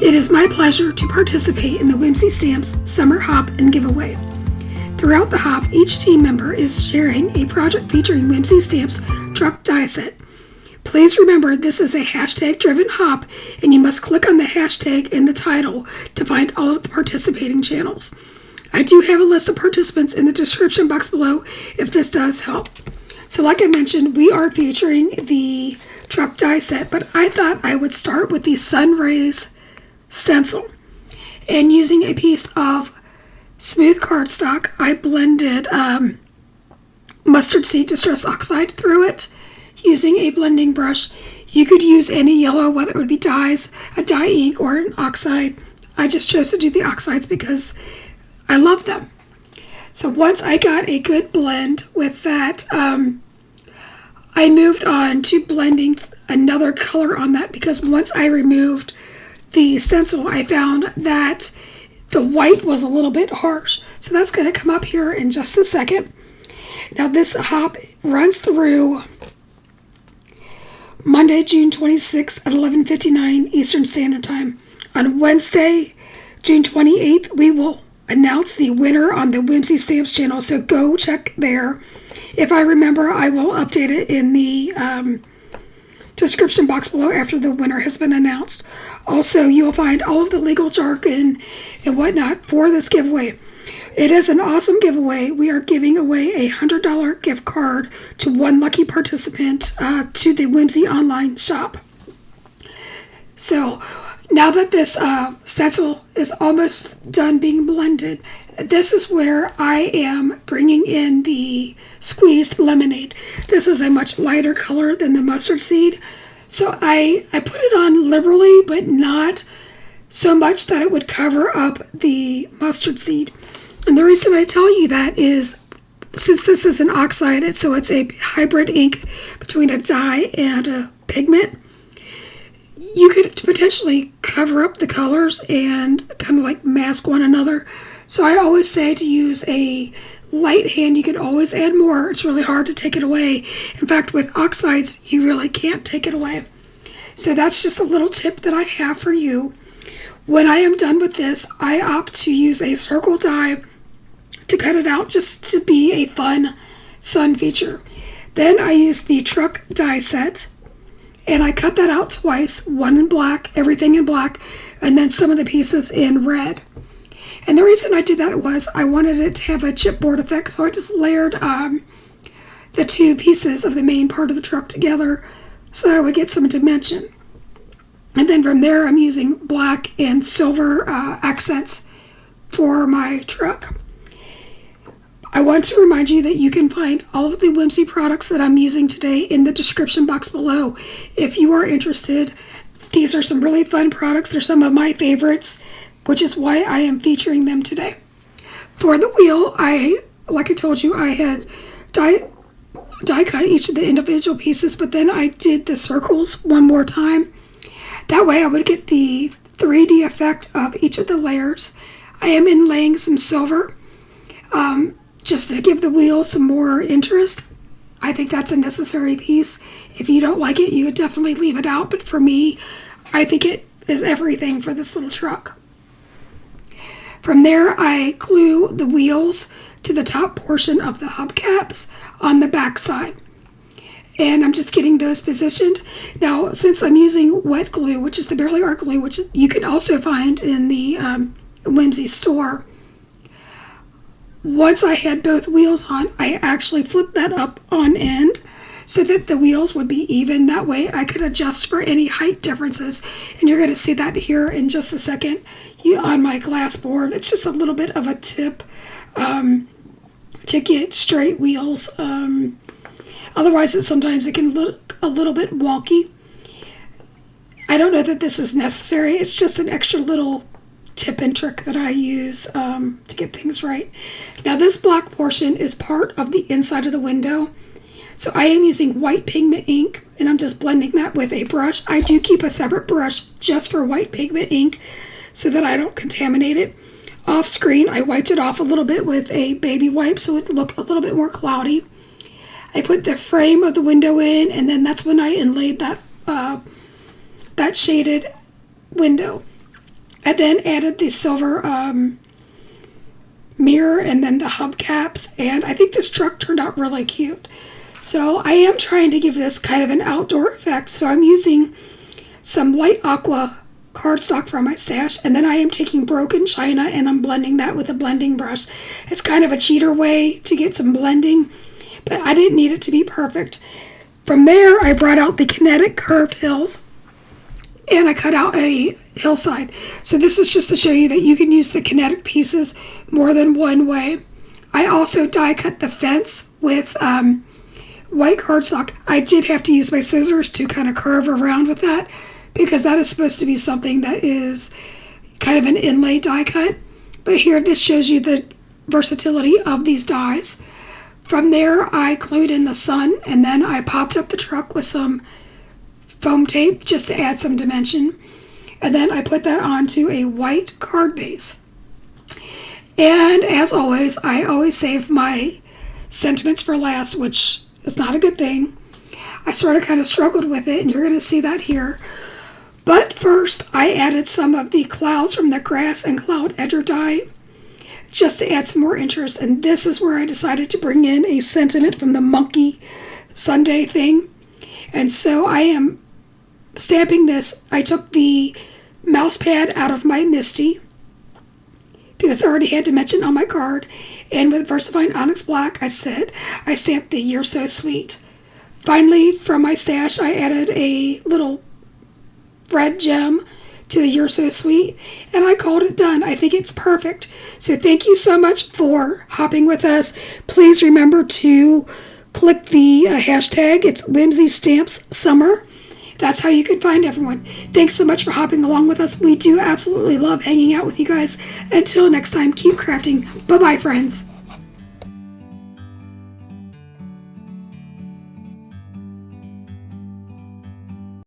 It is my pleasure to participate in the Whimsy Stamps Summer Hop and Giveaway. Throughout the hop, each team member is sharing a project featuring Whimsy Stamps truck die set. Please remember this is a hashtag-driven hop, and you must click on the hashtag in the title to find all of the participating channels. I do have a list of participants in the description box below if this does help. So like I mentioned, we are featuring the truck die set, but I thought I would start with the sun rays stencil. And using a piece of smooth cardstock, I blended mustard seed distress oxide through it using a blending brush. You could use any yellow, whether it would be dyes, a dye ink, or an oxide. I just chose to do the oxides because I love them. So once I got a good blend with that, I moved on to blending another color on that, because once I removed the stencil, I found that the white was a little bit harsh. So that's going to come up here in just a second. Now this hop runs through Monday, June 26th at 11:59 Eastern Standard Time. On Wednesday, June 28th, we will announce the winner on the Whimsy Stamps channel, so go check there. If I remember, I will update it in the description box below after the winner has been announced. Also, you will find all of the legal jargon and whatnot for this giveaway. It is an awesome giveaway. We are giving away a $100 gift card to one lucky participant to the Whimsy online shop. So now that this stencil is almost done being blended, this is where I am bringing in the squeezed lemonade. This is a much lighter color than the mustard seed, so I put it on liberally, but not so much that it would cover up the mustard seed. And the reason I tell you that is, since this is an oxide, so it's a hybrid ink between a dye and a pigment, you could potentially cover up the colors and kind of like mask one another. So I always say to use a light hand. You can always add more. It's really hard to take it away. In fact, with oxides, you really can't take it away. So that's just a little tip that I have for you. When I am done with this, I opt to use a circle die to cut it out, just to be a fun sun feature. Then I use the truck die set, and I cut that out twice, one in black, everything in black, and then some of the pieces in red. And the reason I did that was I wanted it to have a chipboard effect, so I just layered the two pieces of the main part of the truck together so I would get some dimension. And then from there, I'm using black and silver accents for my truck. I want to remind you that you can find all of the Whimsy products that I'm using today in the description box below. If you are interested, these are some really fun products. They're some of my favorites, which is why I am featuring them today. For the wheel, like I told you, I had die cut each of the individual pieces, but then I did the circles one more time. That way I would get the 3D effect of each of the layers. I am inlaying some silver just to give the wheel some more interest. I think that's a necessary piece. If you don't like it, you could definitely leave it out, but for me, I think it is everything for this little truck. From there, I glue the wheels to the top portion of the hubcaps on the back side. And I'm just getting those positioned. Now, since I'm using wet glue, which is the Barely Art glue, which you can also find in the Whimsy store, once I had both wheels on, I actually flipped that up on end so that the wheels would be even. That way I could adjust for any height differences. And you're going to see that here in just a second on my glass board. It's just a little bit of a tip to get straight wheels. Otherwise, sometimes it can look a little bit wonky. I don't know that this is necessary. It's just an extra little tip and trick that I use to get things right. Now, this black portion is part of the inside of the window. So I am using white pigment ink, and I'm just blending that with a brush. I do keep a separate brush just for white pigment ink so that I don't contaminate it. Off screen, I wiped it off a little bit with a baby wipe so it looked a little bit more cloudy. I put the frame of the window in, and then that's when I inlaid that shaded window. and then added the silver mirror and then the hubcaps, and I think this truck turned out really cute. So I am trying to give this kind of an outdoor effect, so I'm using some light aqua cardstock from my stash, and then I am taking broken china and I'm blending that with a blending brush. It's kind of a cheater way to get some blending, but I didn't need it to be perfect. From there, I brought out the kinetic curved hills and I cut out a hillside. So this is just to show you that you can use the kinetic pieces more than one way. I also die cut the fence with white cardstock. I did have to use my scissors to kind of curve around with that, because that is supposed to be something that is kind of an inlay die cut. But here, this shows you the versatility of these dies. From there, I glued in the sun, and then I popped up the truck with some foam tape just to add some dimension. And then I put that onto a white card base. And as always, I always save my sentiments for last, which is not a good thing. I sort of kind of struggled with it, and you're going to see that here. But first, I added some of the clouds from the grass and cloud edger die just to add some more interest. And this is where I decided to bring in a sentiment from the monkey Sunday thing. And so I am stamping this. I took the mouse pad out of my Misty because I already had dimension on my card. And with VersaFine Onyx Black, I stamped the You're So Sweet. Finally, from my stash, I added a little red gem to the You're So Sweet, and I called it done. I think it's perfect. So thank you so much for hopping with us. Please remember to click the hashtag. It's Whimsy Stamps Summer. That's how you can find everyone. Thanks so much for hopping along with us. We do absolutely love hanging out with you guys. Until next time, keep crafting. Bye-bye, friends.